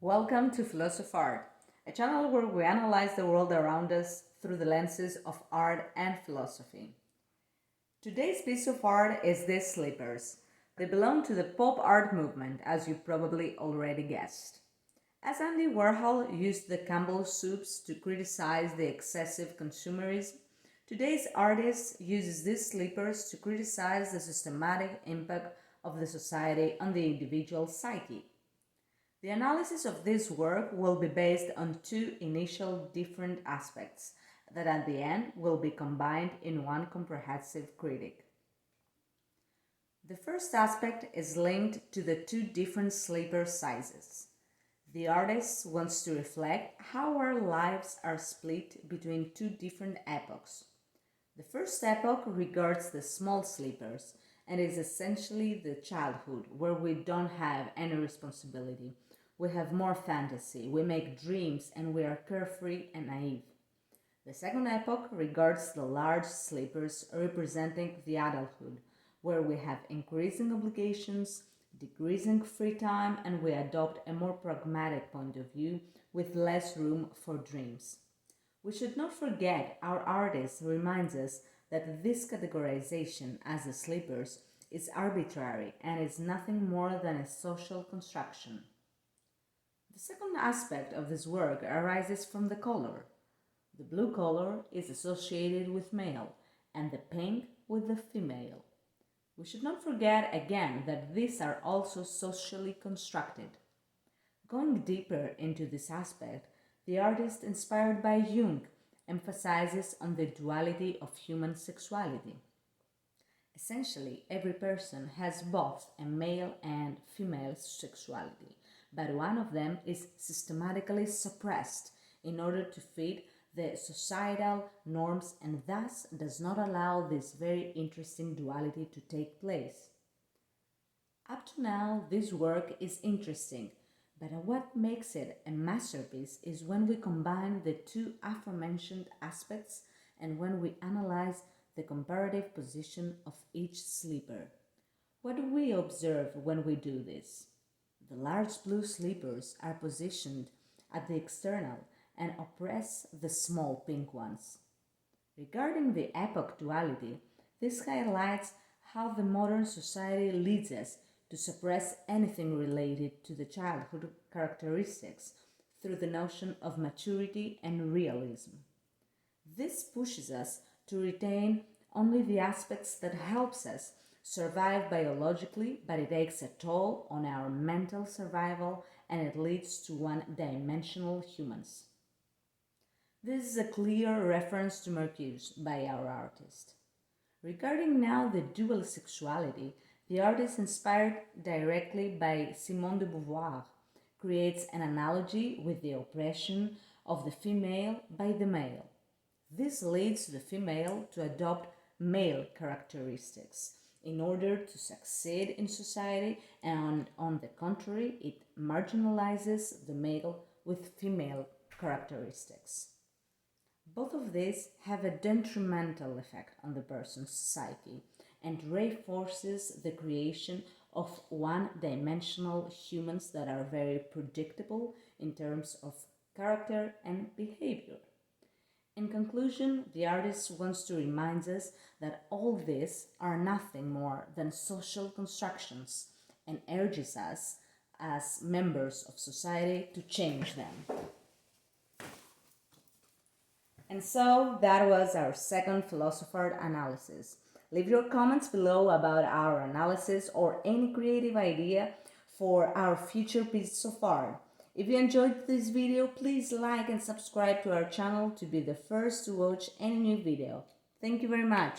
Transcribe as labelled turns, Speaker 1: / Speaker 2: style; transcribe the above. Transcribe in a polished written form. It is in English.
Speaker 1: Welcome to PhilosoFart, a channel where we analyze the world around us through the lenses of art and philosophy. Today's piece of art is these slippers. They belong to the pop art movement, as you probably already guessed. As Andy Warhol used the Campbell soups to criticize the excessive consumerism, today's artist uses these slippers to criticize the systematic impact of the society on the individual psyche. The analysis of this work will be based on two initial different aspects that at the end will be combined in one comprehensive critique. The first aspect is linked to the two different slipper sizes. The artist wants to reflect how our lives are split between two different epochs. The first epoch regards the small slippers and is essentially the childhood where we don't have any responsibility. We have more fantasy, we make dreams, and we are carefree and naive. The second epoch regards the large slippers representing the adulthood, where we have increasing obligations, decreasing free time, and we adopt a more pragmatic point of view with less room for dreams. We should not forget our artist reminds us that this categorization as the slippers is arbitrary and is nothing more than a social construction. The second aspect of this work arises from the color. The blue color is associated with male and the pink with the female. We should not forget again that these are also socially constructed. Going deeper into this aspect, the artist inspired by Jung emphasizes on the duality of human sexuality. Essentially, every person has both a male and female sexuality, but one of them is systematically suppressed in order to fit the societal norms and thus does not allow this very interesting duality to take place. Up to now, this work is interesting, but what makes it a masterpiece is when we combine the two aforementioned aspects and when we analyze the comparative position of each slipper. What do we observe when we do this? The large blue slippers are positioned at the external and oppress the small pink ones. Regarding the epoch duality, this highlights how the modern society leads us to suppress anything related to the childhood characteristics through the notion of maturity and realism. This pushes us to retain only the aspects that helps us survive biologically, but it takes a toll on our mental survival and it leads to one-dimensional humans. This is a clear reference to Marcuse by our artist. Regarding now the dual sexuality, the artist inspired directly by Simone de Beauvoir creates an analogy with the oppression of the female by the male. This leads the female to adopt male characteristics in order to succeed in society, and on the contrary, it marginalizes the male with female characteristics. Both of these have a detrimental effect on the person's psyche and reinforces the creation of one-dimensional humans that are very predictable in terms of character and behavior. In conclusion, the artist wants to remind us that all these are nothing more than social constructions and urges us as members of society to change them. And so that was our second PhilosoFart analysis. Leave your comments below about our analysis or any creative idea for our future piece of art. If you enjoyed this video, please like and subscribe to our channel to be the first to watch any new video. Thank you very much.